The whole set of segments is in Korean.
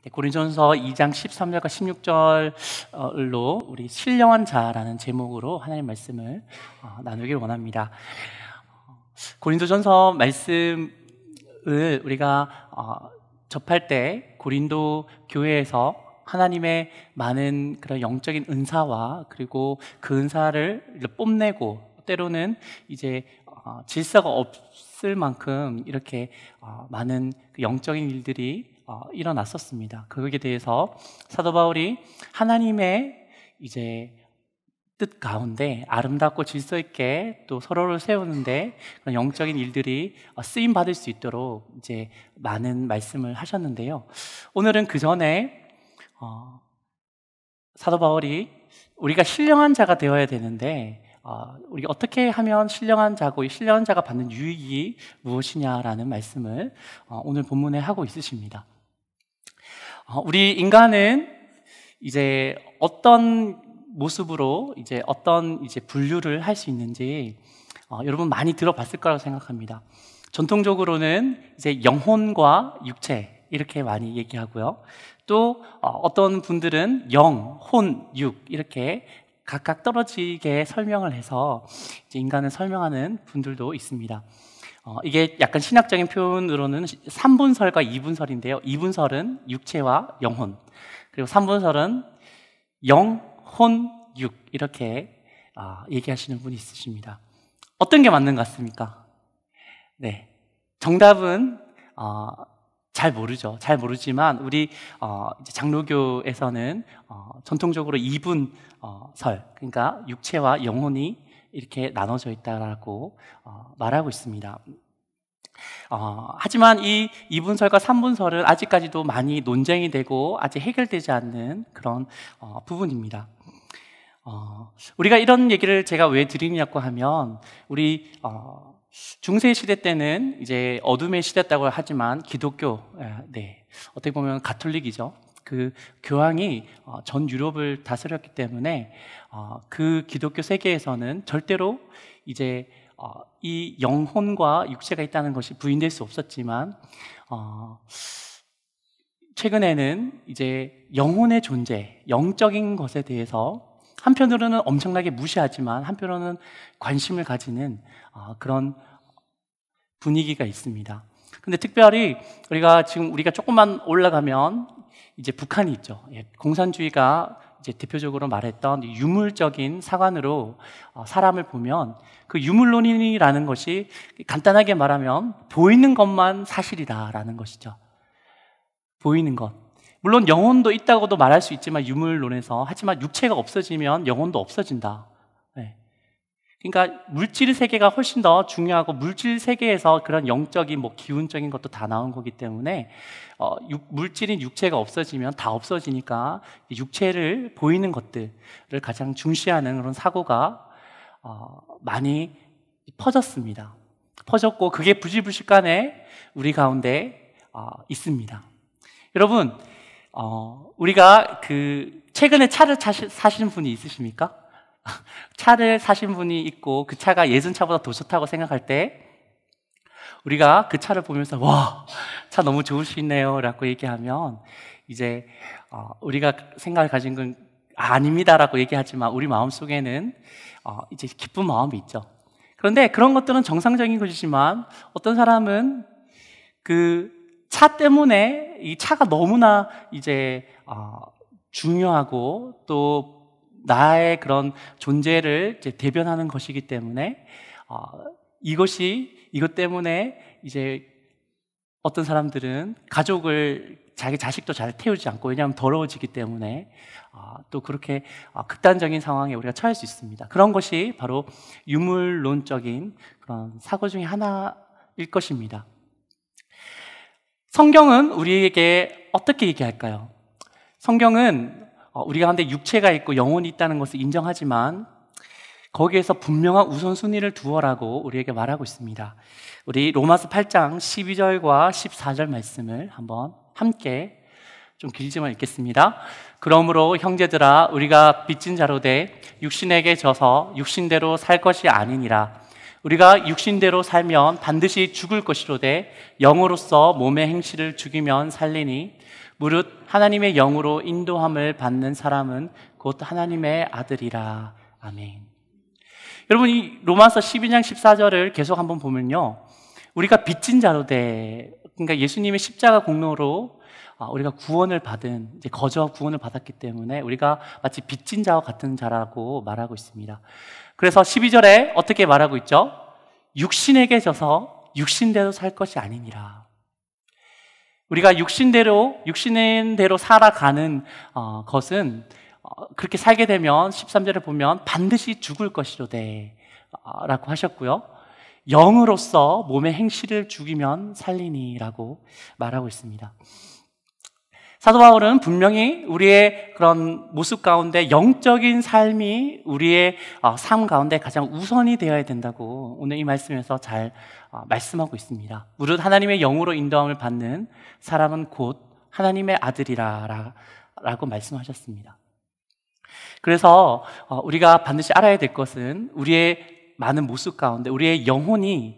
네, 고린도전서 2장 13절과 16절로 우리 신령한 자라는 제목으로 하나님의 말씀을 나누길 원합니다. 고린도전서 말씀을 우리가 접할 때 고린도 교회에서 하나님의 많은 그런 영적인 은사와 그리고 그 은사를 뽐내고 때로는 이제 질서가 없을 만큼 이렇게 많은 영적인 일들이 일어났었습니다. 그것에 대해서 사도 바울이 하나님의 이제 뜻 가운데 아름답고 질서 있게 또 서로를 세우는데 그런 영적인 일들이 쓰임 받을 수 있도록 이제 많은 말씀을 하셨는데요. 오늘은 그 전에 사도 바울이 우리가 신령한 자가 되어야 되는데 우리가 어떻게 하면 신령한 자고 이 신령한 자가 받는 유익이 무엇이냐라는 말씀을 오늘 본문에 하고 있으십니다. 우리 인간은 이제 어떤 모습으로 이제 어떤 이제 분류를 할 수 있는지 여러분 많이 들어봤을 거라고 생각합니다. 전통적으로는 이제 영혼과 육체 이렇게 많이 얘기하고요. 또 어떤 분들은 영, 혼, 육 이렇게 각각 떨어지게 설명을 해서 이제 인간을 설명하는 분들도 있습니다. 이게 약간 신학적인 표현으로는 3분설과 2분설인데요. 2분설은 육체와 영혼, 그리고 3분설은 영, 혼, 육 이렇게 얘기하시는 분이 있으십니다. 어떤 게 맞는 것 같습니까? 네, 정답은 잘 모르죠. 잘 모르지만 우리 이제 장로교에서는 전통적으로 2분설, 그러니까 육체와 영혼이 이렇게 나눠져 있다라고 말하고 있습니다. 하지만 이 2분설과 3분설은 아직까지도 많이 논쟁이 되고 아직 해결되지 않는 그런 부분입니다. 우리가 이런 얘기를 제가 왜 드리냐고 하면 우리 중세 시대 때는 이제 어둠의 시대였다고 하지만 기독교, 네, 어떻게 보면 가톨릭이죠. 그 교황이 전 유럽을 다스렸기 때문에 그 기독교 세계에서는 절대로 이제 이 영혼과 육체가 있다는 것이 부인될 수 없었지만 최근에는 이제 영혼의 존재, 영적인 것에 대해서 한편으로는 엄청나게 무시하지만 한편으로는 관심을 가지는 그런 분위기가 있습니다. 근데 특별히 우리가 조금만 올라가면 이제 북한이 있죠. 공산주의가 이제 대표적으로 말했던 유물적인 사관으로 사람을 보면 그 유물론이라는 것이 간단하게 말하면 보이는 것만 사실이다라는 것이죠. 보이는 것. 물론 영혼도 있다고도 말할 수 있지만 유물론에서, 하지만 육체가 없어지면 영혼도 없어진다. 네. 그러니까 물질 세계가 훨씬 더 중요하고 물질 세계에서 그런 영적인 기운적인 것도 다 나온 거기 때문에 물질인 육체가 없어지면 다 없어지니까 육체를 보이는 것들을 가장 중시하는 그런 사고가 많이 퍼졌습니다. 퍼졌고 그게 부지불식간에 우리 가운데 있습니다. 여러분, 우리가 최근에 차를 사시는 분이 있으십니까? 차를 사신 분이 있고 그 차가 예전 차보다 더 좋다고 생각할 때 우리가 그 차를 보면서 와, 차 너무 좋으시네요 라고 얘기하면 이제 우리가 생각을 가진 건 아닙니다라고 얘기하지만 우리 마음속에는 이제 기쁜 마음이 있죠. 그런데 그런 것들은 정상적인 것이지만 어떤 사람은 그 차 때문에 이 차가 너무나 이제 중요하고 또 나의 그런 존재를 이제 대변하는 것이기 때문에 이것 때문에 이제 어떤 사람들은 자기 자식도 잘 태우지 않고, 왜냐하면 더러워지기 때문에 또 그렇게 극단적인 상황에 우리가 처할 수 있습니다. 그런 것이 바로 유물론적인 그런 사고 중에 하나일 것입니다. 성경은 우리에게 어떻게 얘기할까요? 성경은 우리 가운데 육체가 있고 영혼이 있다는 것을 인정하지만 거기에서 분명한 우선순위를 두어라고 우리에게 말하고 있습니다. 우리 로마서 8장 12절과 14절 말씀을 한번 함께 좀 길지만 읽겠습니다. 그러므로 형제들아, 우리가 빚진 자로 돼 육신에게 져서 육신대로 살 것이 아니니라. 우리가 육신대로 살면 반드시 죽을 것이로되 영으로서 몸의 행실을 죽이면 살리니 무릇 하나님의 영으로 인도함을 받는 사람은 곧 하나님의 아들이라. 아멘. 여러분, 이 로마서 12장 14절을 계속 한번 보면요, 우리가 빚진 자로 그러니까 예수님의 십자가 공로로 우리가 구원을 받은, 이제 거저 구원을 받았기 때문에 우리가 마치 빚진 자와 같은 자라고 말하고 있습니다. 그래서 12절에 어떻게 말하고 있죠? 육신에게 져서 육신대로 살 것이 아니니라. 우리가 육신대로 살아가는 것은 그렇게 살게 되면 13절에 보면 반드시 죽을 것이로되 라고 하셨고요, 영으로서 몸의 행실을 죽이면 살리니라고 말하고 있습니다. 사도 바울은 분명히 우리의 그런 모습 가운데 영적인 삶이 우리의 삶 가운데 가장 우선이 되어야 된다고 오늘 이 말씀에서 잘 말씀하고 있습니다. 무릇 하나님의 영으로 인도함을 받는 사람은 곧 하나님의 아들이라 라고 말씀하셨습니다. 그래서 우리가 반드시 알아야 될 것은 우리의 많은 모습 가운데 우리의 영혼이,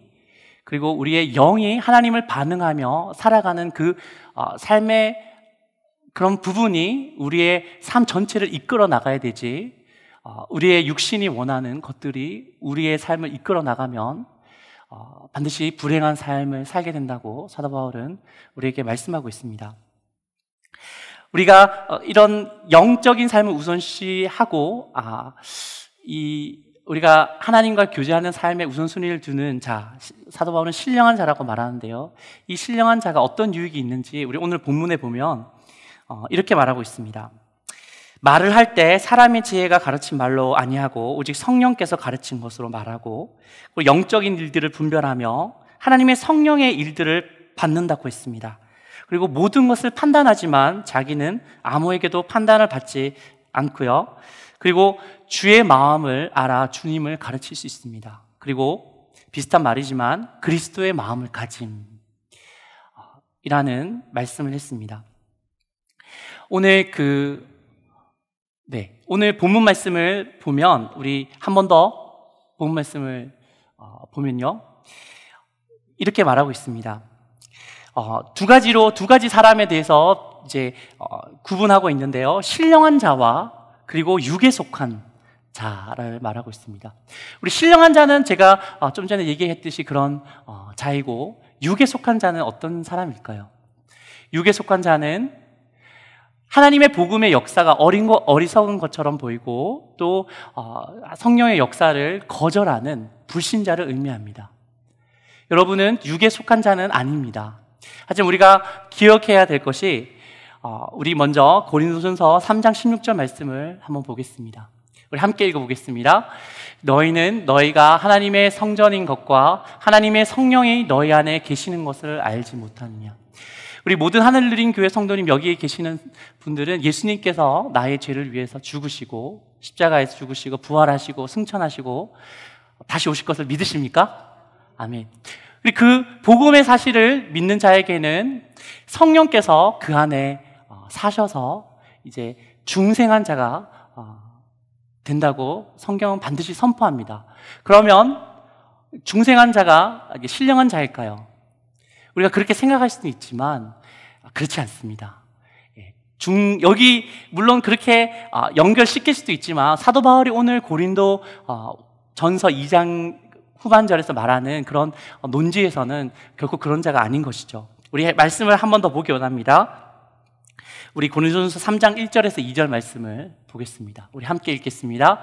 그리고 우리의 영이 하나님을 반응하며 살아가는 그 삶의 그런 부분이 우리의 삶 전체를 이끌어 나가야 되지, 우리의 육신이 원하는 것들이 우리의 삶을 이끌어 나가면 반드시 불행한 삶을 살게 된다고 사도 바울은 우리에게 말씀하고 있습니다. 우리가 이런 영적인 삶을 우선시하고 우리가 하나님과 교제하는 삶에 우선순위를 두는 자, 사도 바울은 신령한 자라고 말하는데요, 이 신령한 자가 어떤 유익이 있는지 우리 오늘 본문에 보면 이렇게 말하고 있습니다. 말을 할 때 사람의 지혜가 가르친 말로 아니하고 오직 성령께서 가르친 것으로 말하고, 그리고 영적인 일들을 분별하며 하나님의 성령의 일들을 받는다고 했습니다. 그리고 모든 것을 판단하지만 자기는 아무에게도 판단을 받지 않고요, 그리고 주의 마음을 알아 주님을 가르칠 수 있습니다. 그리고 비슷한 말이지만 그리스도의 마음을 가짐 이라는 말씀을 했습니다. 오늘 오늘 본문 말씀을 보면, 우리 한 번 더 본문 말씀을 보면요, 이렇게 말하고 있습니다. 두 가지 사람에 대해서 이제 구분하고 있는데요, 신령한 자와 그리고 육에 속한 자를 말하고 있습니다. 우리 신령한 자는 제가 좀 전에 얘기했듯이 그런 자이고, 육에 속한 자는 어떤 사람일까요? 육에 속한 자는 하나님의 복음의 역사가 어리석은 것처럼 보이고, 또 성령의 역사를 거절하는 불신자를 의미합니다. 여러분은 육에 속한 자는 아닙니다. 하지만 우리가 기억해야 될 것이, 우리 먼저 고린도전서 3장 16절 말씀을 한번 보겠습니다. 우리 함께 읽어보겠습니다. 너희는 너희가 하나님의 성전인 것과 하나님의 성령이 너희 안에 계시는 것을 알지 못하느냐. 우리 모든 하늘누린 교회 성도님, 여기에 계시는 분들은 예수님께서 나의 죄를 위해서 죽으시고 십자가에서 죽으시고 부활하시고 승천하시고 다시 오실 것을 믿으십니까? 아멘. 우리 그 복음의 사실을 믿는 자에게는 성령께서 그 안에 사셔서 이제 중생한 자가 된다고 성경은 반드시 선포합니다. 그러면 중생한 자가 신령한 자일까요? 우리가 그렇게 생각할 수도 있지만 그렇지 않습니다. 여기 물론 그렇게 연결시킬 수도 있지만, 사도 바울이 오늘 고린도 전서 2장 후반절에서 말하는 그런 논지에서는 결코 그런 자가 아닌 것이죠. 우리 말씀을 한 번 더 보기 원합니다. 우리 고린도전서 3장 1절에서 2절 말씀을 보겠습니다. 우리 함께 읽겠습니다.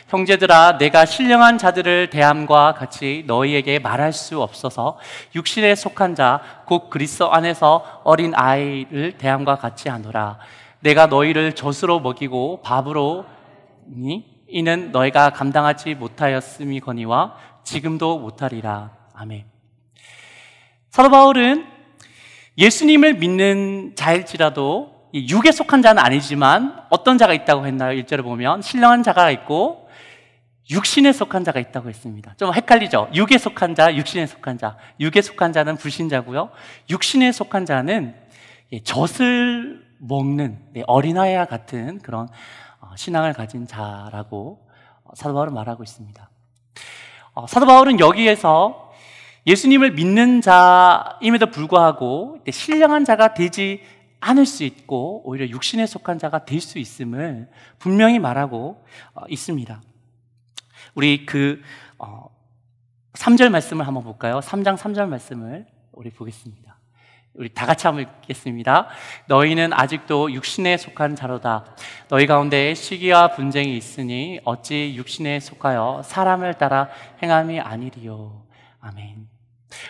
형제들아, 내가 신령한 자들을 대함과 같이 너희에게 말할 수 없어서 육신에 속한 자 곧 그리스도 안에서 어린 아이를 대함과 같이 하노라. 내가 너희를 젖으로 먹이고 밥으로 이는 너희가 감당하지 못하였음이거니와 지금도 못하리라. 아멘. 사도 바울은 예수님을 믿는 자일지라도 육에 속한 자는 아니지만 어떤 자가 있다고 했나요? 1절에 보면 신령한 자가 있고 육신에 속한 자가 있다고 했습니다. 좀 헷갈리죠? 육에 속한 자, 육신에 속한 자. 육에 속한 자는 불신자고요, 육신에 속한 자는 젖을 먹는 어린아이와 같은 그런 신앙을 가진 자라고 사도 바울은 말하고 있습니다. 사도 바울은 여기에서 예수님을 믿는 자임에도 불구하고 신령한 자가 되지 않을 수 있고 오히려 육신에 속한 자가 될 수 있음을 분명히 말하고 있습니다. 우리 3절 말씀을 한번 볼까요? 3장 3절 말씀을 우리 보겠습니다. 우리 다 같이 한번 읽겠습니다. 너희는 아직도 육신에 속한 자로다. 너희 가운데 시기와 분쟁이 있으니 어찌 육신에 속하여 사람을 따라 행함이 아니리요. 아멘.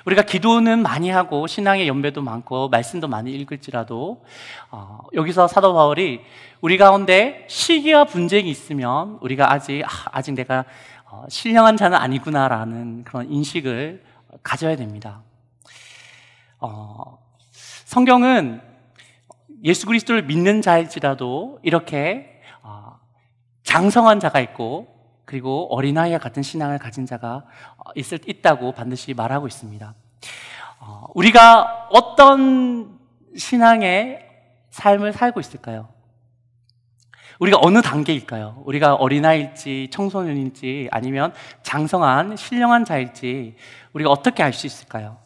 우리가 기도는 많이 하고 신앙의 연배도 많고 말씀도 많이 읽을지라도 여기서 사도 바울이 우리 가운데 시기와 분쟁이 있으면 우리가 아직 내가 신령한 자는 아니구나라는 그런 인식을 가져야 됩니다. 성경은 예수 그리스도를 믿는 자일지라도 이렇게 장성한 자가 있고 그리고 어린아이와 같은 신앙을 가진 자가 있다고 반드시 말하고 있습니다. 우리가 어떤 신앙의 삶을 살고 있을까요? 우리가 어느 단계일까요? 우리가 어린아이일지 청소년일지 아니면 장성한 신령한 자일지 우리가 어떻게 알 수 있을까요?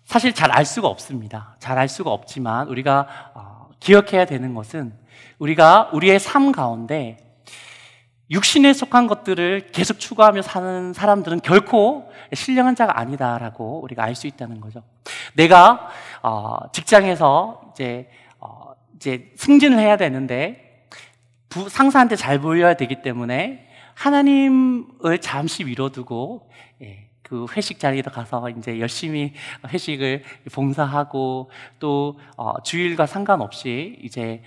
사실 잘 알 수가 없습니다. 잘 알 수가 없지만 우리가 기억해야 되는 것은 우리가 우리의 삶 가운데 육신에 속한 것들을 계속 추구하며 사는 사람들은 결코 신령한 자가 아니다라고 우리가 알 수 있다는 거죠. 내가 직장에서 이제 승진을 해야 되는데 상사한테 잘 보여야 되기 때문에 하나님을 잠시 미뤄두고 그 회식 자리에 가서 이제 열심히 회식을 봉사하고 또 주일과 상관없이 이제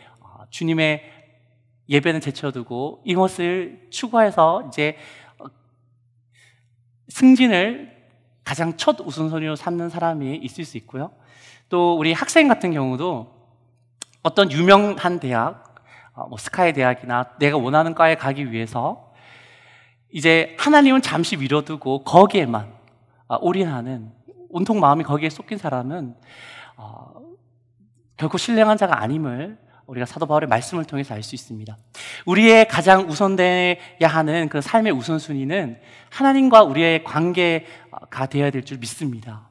주님의 예배는 제쳐두고 이것을 추구해서 이제 승진을 가장 첫 우선순위로 삼는 사람이 있을 수 있고요. 또 우리 학생 같은 경우도 어떤 유명한 대학, 스카이 대학이나 내가 원하는 과에 가기 위해서 이제 하나님은 잠시 미뤄두고 거기에만 올인하는 온통 마음이 거기에 쏟긴 사람은 결코 신령한 자가 아님을 우리가 사도 바울의 말씀을 통해서 알 수 있습니다. 우리의 가장 우선돼야 하는 그 삶의 우선순위는 하나님과 우리의 관계가 되어야 될 줄 믿습니다.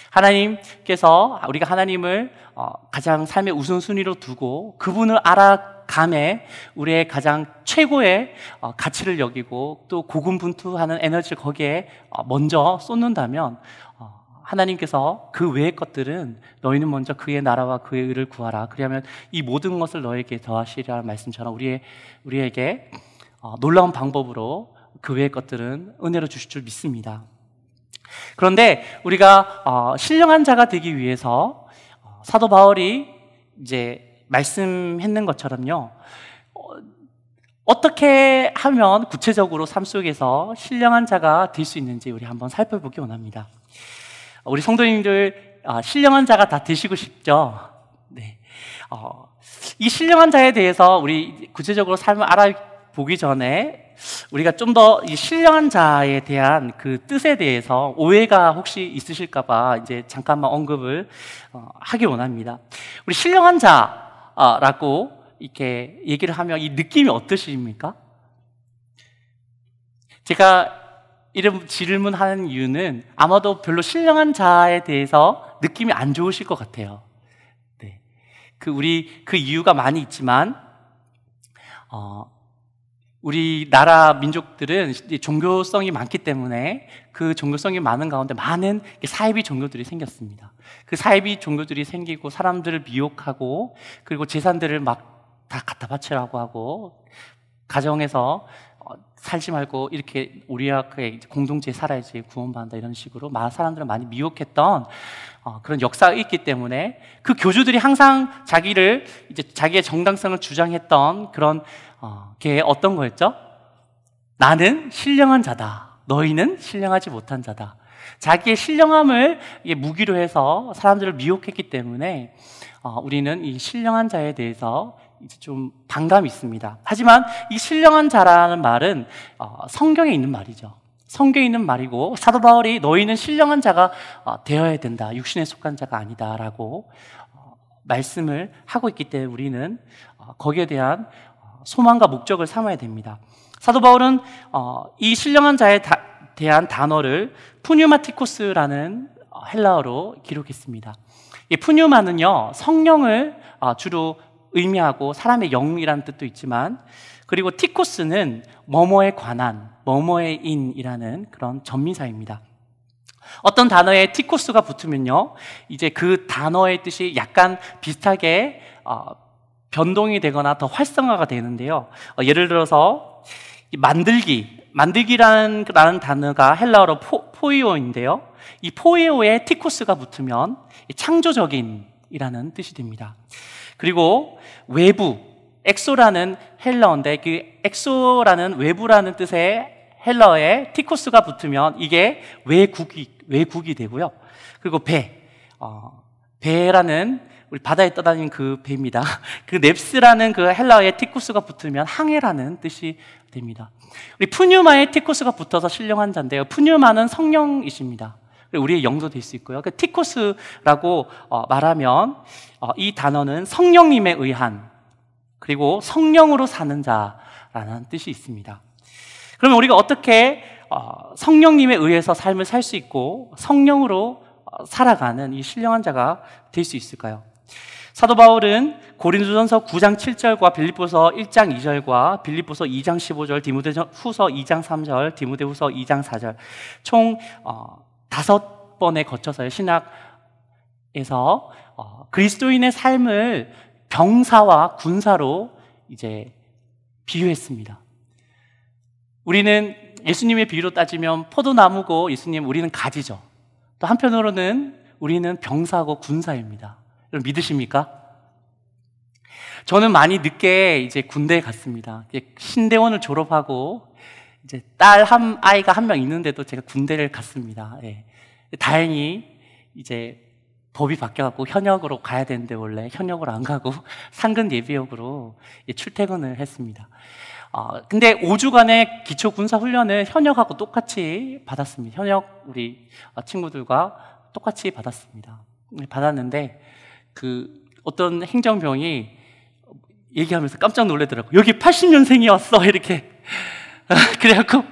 하나님께서 우리가 하나님을 가장 삶의 우선순위로 두고 그분을 알아감에 우리의 가장 최고의 가치를 여기고 또 고군분투하는 에너지를 거기에 먼저 쏟는다면 하나님께서 그 외의 것들은 너희는 먼저 그의 나라와 그의 의를 구하라. 그리하면 이 모든 것을 너에게 더하시리라는 말씀처럼 우리에게 놀라운 방법으로 그 외의 것들은 은혜로 주실 줄 믿습니다. 그런데 우리가 신령한 자가 되기 위해서 사도 바울이 이제 말씀했는 것처럼요, 어떻게 하면 구체적으로 삶 속에서 신령한 자가 될 수 있는지 우리 한번 살펴보기 원합니다. 우리 성도님들 신령한 자가 다 되시고 싶죠? 네. 이 신령한 자에 대해서 우리 구체적으로 삶을 알아보기 전에 우리가 좀 더 이 신령한 자에 대한 그 뜻에 대해서 오해가 혹시 있으실까봐 이제 잠깐만 언급을 하기 원합니다. 우리 신령한 자라고 이렇게 얘기를 하면 이 느낌이 어떠십니까? 제가 이런 질문하는 이유는 아마도 별로 신령한 자에 대해서 느낌이 안 좋으실 것 같아요. 네. 그 이유가 많이 있지만, 우리나라 민족들은 종교성이 많기 때문에 그 종교성이 많은 가운데 많은 사이비 종교들이 생겼습니다. 그 사이비 종교들이 생기고 사람들을 미혹하고 그리고 재산들을 막 다 갖다 바치라고 하고 가정에서 살지 말고 이렇게 우리와 공동체에 살아야지 구원받는다 이런 식으로 사람들을 많이 미혹했던 그런 역사가 있기 때문에 그 교주들이 항상 자기의 정당성을 주장했던 그런 게 어떤 거였죠? 나는 신령한 자다. 너희는 신령하지 못한 자다. 자기의 신령함을 무기로 해서 사람들을 미혹했기 때문에 우리는 이 신령한 자에 대해서 이제 좀 반감이 있습니다. 하지만 이 신령한 자라는 말은 성경에 있는 말이죠. 성경에 있는 말이고 사도 바울이 너희는 신령한 자가 되어야 된다. 육신에 속한 자가 아니다라고 말씀을 하고 있기 때문에 우리는 거기에 대한 소망과 목적을 삼아야 됩니다. 사도 바울은 이 신령한 자에 대한 단어를 푸뉴마티코스라는 헬라어로 기록했습니다. 이 푸뉴마는요, 성령을 주로 의미하고 사람의 영이라는 뜻도 있지만, 그리고 티코스는 뭐뭐에 관한, 뭐뭐의 인이라는 그런 전미사입니다. 어떤 단어에 티코스가 붙으면요, 이제 그 단어의 뜻이 약간 비슷하게 변동이 되거나 더 활성화가 되는데요. 예를 들어서 만들기라는 단어가 헬라어로 포이오인데요. 이 포이오에 티코스가 붙으면 창조적인이라는 뜻이 됩니다. 그리고 외부, 엑소라는 헬라어인데 그 엑소라는 외부라는 뜻의 헬라어에 티코스가 붙으면 이게 외국이 되고요. 그리고 배라는 우리 바다에 떠다니는 그 배입니다. 그 넵스라는 그 헬라어에 티코스가 붙으면 항해라는 뜻이 됩니다. 우리 푸뉴마에 티코스가 붙어서 신령한 자인데요. 푸뉴마는 성령이십니다. 우리의 영도 될 수 있고요. 그 티코스라고 말하면 이 단어는 성령님에 의한, 그리고 성령으로 사는 자라는 뜻이 있습니다. 그러면 우리가 어떻게 성령님에 의해서 삶을 살 수 있고 성령으로 살아가는 이 신령한 자가 될 수 있을까요? 사도 바울은 고린도전서 9장 7절과 빌립보서 1장 2절과 빌립보서 2장 15절, 디모데후서 2장 3절, 디모데후서 2장 4절 총 5번에 거쳐서 신학에서 그리스도인의 삶을 병사와 군사로 이제 비유했습니다. 우리는 예수님의 비유로 따지면 포도나무고 예수님 우리는 가지죠. 또 한편으로는 우리는 병사고 군사입니다. 여러분 믿으십니까? 저는 많이 늦게 이제 군대에 갔습니다. 신대원을 졸업하고 이제 아이가 한 명 있는데도 제가 군대를 갔습니다. 예. 다행히 이제 법이 바뀌어갖고 현역으로 가야 되는데 원래 현역으로 안 가고 상근 예비역으로 출퇴근을 했습니다. 근데 5주간의 기초 군사 훈련을 현역하고 똑같이 받았습니다. 현역 우리 친구들과 똑같이 받았는데 그 어떤 행정병이 얘기하면서 깜짝 놀라더라고요. 여기 80년생이었어 이렇게. 그래갖고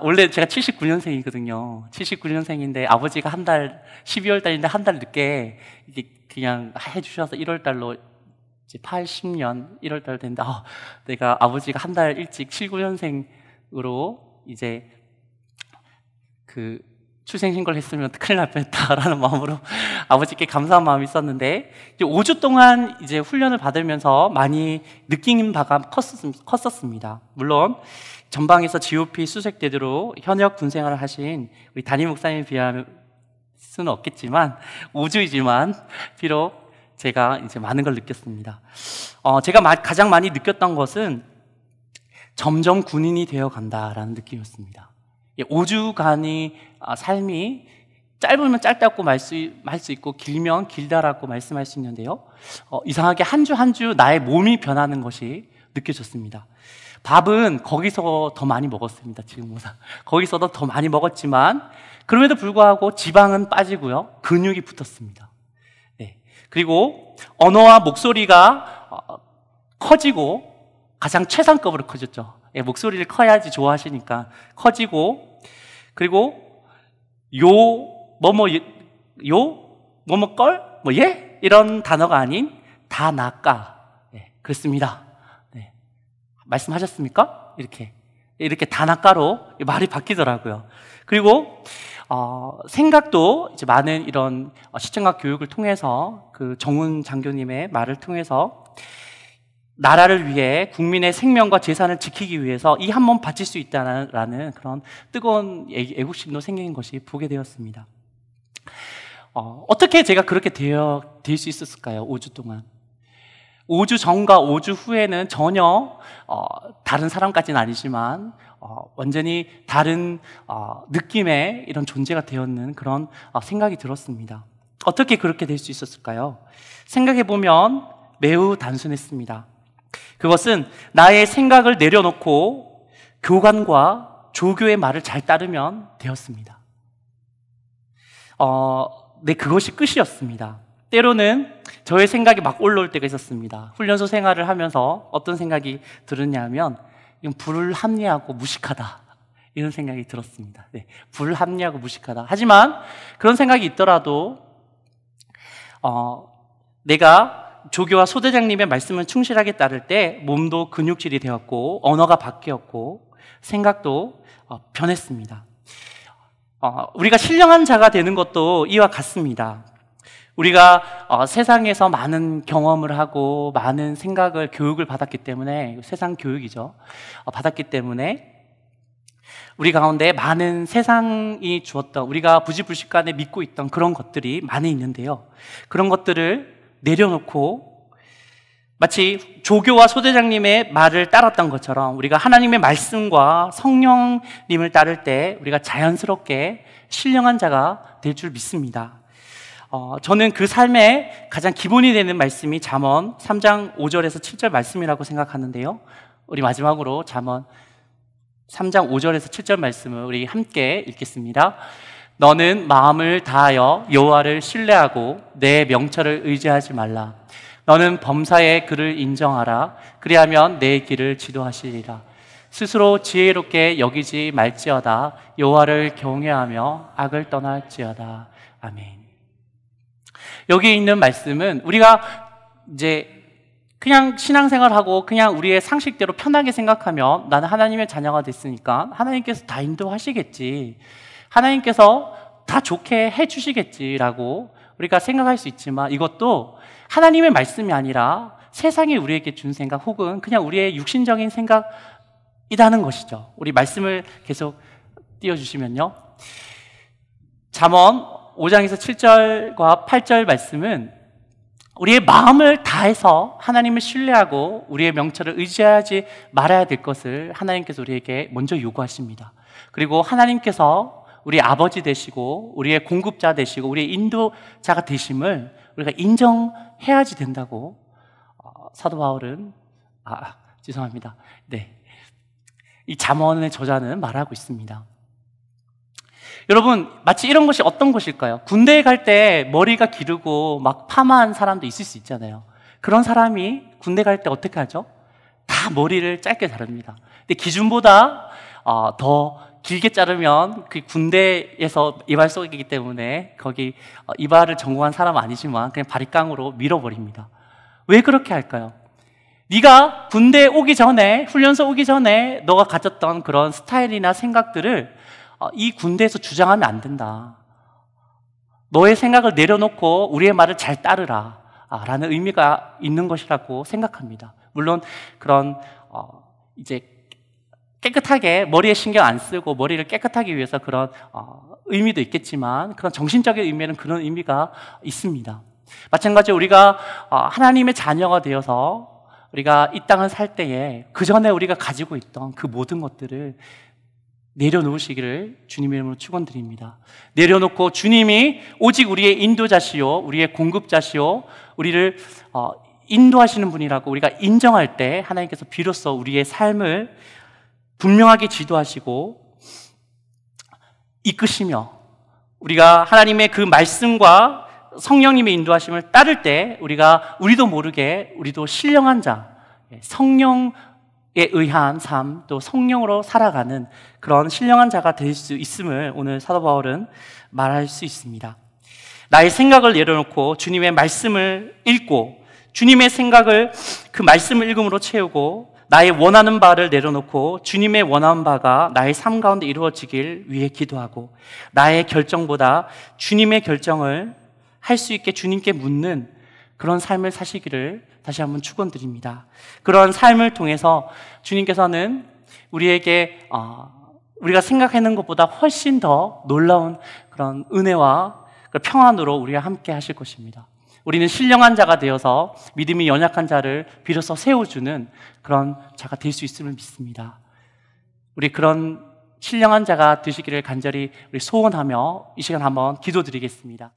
원래 제가 79년생이거든요. 79년생인데 아버지가 12월 달인데 한 달 늦게 이게 그냥 해주셔서 1월 달로 이제 80년 1월 달 됐는데 내가 아버지가 한 달 일찍 79년생으로 이제 그 출생신고를 했으면 큰일 날 뻔했다라는 마음으로 아버지께 감사한 마음이 있었는데, 이제 5주 동안 이제 훈련을 받으면서 많이 느낀 바가 컸었습니다. 물론 전방에서 GOP 수색대대로 현역 군생활을 하신 우리 담임 목사님에 비할 수는 없겠지만 5주이지만 비록 제가 이제 많은 걸 느꼈습니다. 제가 가장 많이 느꼈던 것은 점점 군인이 되어 간다라는 느낌이었습니다. 5주간의 삶이 짧으면 짧다고 말 수 있고 길면 길다라고 말씀할 수 있는데요. 이상하게 한 주 한 주 나의 몸이 변하는 것이 느껴졌습니다. 밥은 거기서 더 많이 먹었습니다. 지금보다 거기서도 더 많이 먹었지만 그럼에도 불구하고 지방은 빠지고요, 근육이 붙었습니다. 네. 그리고 언어와 목소리가 커지고 가장 최상급으로 커졌죠. 예, 목소리를 커야지 좋아하시니까 커지고, 그리고 예? 이런 단어가 아닌 다 낫까. 네, 그렇습니다. 네. 말씀하셨습니까? 이렇게 다 낫까로 말이 바뀌더라고요. 그리고 생각도 이제 많은 이런 시청각 교육을 통해서 그 정훈 장교님의 말을 통해서 나라를 위해 국민의 생명과 재산을 지키기 위해서 이 한 몸 바칠 수 있다는 그런 뜨거운 애국심도 생긴 것이 보게 되었습니다. 어떻게 제가 그렇게 될 수 있었을까요? 5주 동안. 5주 전과 5주 후에는 전혀 다른 사람까지는 아니지만 완전히 다른 느낌의 이런 존재가 되었는 그런 생각이 들었습니다. 어떻게 그렇게 될 수 있었을까요? 생각해보면 매우 단순했습니다. 그것은 나의 생각을 내려놓고 교관과 조교의 말을 잘 따르면 되었습니다. 네, 그것이 끝이었습니다. 때로는 저의 생각이 막 올라올 때가 있었습니다. 훈련소 생활을 하면서 어떤 생각이 들었냐면 이건 불합리하고 무식하다, 이런 생각이 들었습니다. 네, 불합리하고 무식하다. 하지만 그런 생각이 있더라도 내가 조교와 소대장님의 말씀을 충실하게 따를 때 몸도 근육질이 되었고 언어가 바뀌었고 생각도 변했습니다. 우리가 신령한 자가 되는 것도 이와 같습니다. 우리가 세상에서 많은 경험을 하고 많은 생각을 교육을 받았기 때문에 세상 교육이죠. 받았기 때문에 우리 가운데 많은 세상이 주었던 우리가 부지불식간에 믿고 있던 그런 것들이 많이 있는데요. 그런 것들을 내려놓고 마치 조교와 소대장님의 말을 따랐던 것처럼 우리가 하나님의 말씀과 성령님을 따를 때 우리가 자연스럽게 신령한 자가 될 줄 믿습니다. 저는 그 삶의 가장 기본이 되는 말씀이 잠언 3장 5절에서 7절 말씀이라고 생각하는데요. 우리 마지막으로 잠언 3장 5절에서 7절 말씀을 우리 함께 읽겠습니다. 너는 마음을 다하여 여호와를 신뢰하고 내 명철을 의지하지 말라. 너는 범사의 그를 인정하라. 그리하면 내 길을 지도하시리라. 스스로 지혜롭게 여기지 말지어다. 여호와를 경외하며 악을 떠날지어다. 아멘. 여기 있는 말씀은 우리가 이제 그냥 신앙생활하고 그냥 우리의 상식대로 편하게 생각하면 나는 하나님의 자녀가 됐으니까 하나님께서 다 인도하시겠지, 하나님께서 다 좋게 해주시겠지라고 우리가 생각할 수 있지만 이것도 하나님의 말씀이 아니라 세상이 우리에게 준 생각 혹은 그냥 우리의 육신적인 생각이라는 것이죠. 우리 말씀을 계속 띄워주시면요. 잠언 5장에서 7절과 8절 말씀은 우리의 마음을 다해서 하나님을 신뢰하고 우리의 명철을 의지하지 말아야 될 것을 하나님께서 우리에게 먼저 요구하십니다. 그리고 하나님께서 우리 아버지 되시고 우리의 공급자 되시고 우리의 인도자가 되심을 우리가 인정해야지 된다고 사도 바울은 죄송합니다. 네, 이 잠언의 저자는 말하고 있습니다. 여러분, 마치 이런 것이 어떤 것일까요? 군대에 갈 때 머리가 기르고 막 파마한 사람도 있을 수 있잖아요. 그런 사람이 군대 갈 때 어떻게 하죠? 다 머리를 짧게 자릅니다. 근데 기준보다 더 길게 자르면 그 군대에서 이발 속이기 때문에 거기 이발을 전공한 사람은 아니지만 그냥 바리깡으로 밀어버립니다. 왜 그렇게 할까요? 네가 군대 오기 전에, 훈련소 오기 전에 너가 가졌던 그런 스타일이나 생각들을 이 군대에서 주장하면 안 된다. 너의 생각을 내려놓고 우리의 말을 잘 따르라 라는 의미가 있는 것이라고 생각합니다. 물론 그런 이제 깨끗하게 머리에 신경 안 쓰고 머리를 깨끗하기 위해서 그런 의미도 있겠지만 그런 정신적인 의미에는 그런 의미가 있습니다. 마찬가지로 우리가 하나님의 자녀가 되어서 우리가 이 땅을 살 때에 그 전에 우리가 가지고 있던 그 모든 것들을 내려놓으시기를 주님의 이름으로 축원드립니다. 내려놓고 주님이 오직 우리의 인도자시요 우리의 공급자시요 우리를 인도하시는 분이라고 우리가 인정할 때 하나님께서 비로소 우리의 삶을 분명하게 지도하시고 이끄시며 우리가 하나님의 그 말씀과 성령님의 인도하심을 따를 때 우리도 모르게 우리도 신령한 자, 성령에 의한 삶, 또 성령으로 살아가는 그런 신령한 자가 될 수 있음을 오늘 사도 바울은 말할 수 있습니다. 나의 생각을 내려놓고 주님의 말씀을 읽고 주님의 생각을 그 말씀을 읽음으로 채우고 나의 원하는 바를 내려놓고 주님의 원하는 바가 나의 삶 가운데 이루어지길 위해 기도하고 나의 결정보다 주님의 결정을 할 수 있게 주님께 묻는 그런 삶을 사시기를 다시 한번 축원드립니다. 그런 삶을 통해서 주님께서는 우리에게 우리가 생각하는 것보다 훨씬 더 놀라운 그런 은혜와 평안으로 우리와 함께 하실 것입니다. 우리는 신령한 자가 되어서 믿음이 연약한 자를 비로소 세워주는 그런 자가 될 수 있음을 믿습니다. 우리 그런 신령한 자가 되시기를 간절히 우리 소원하며 이 시간 한번 기도드리겠습니다.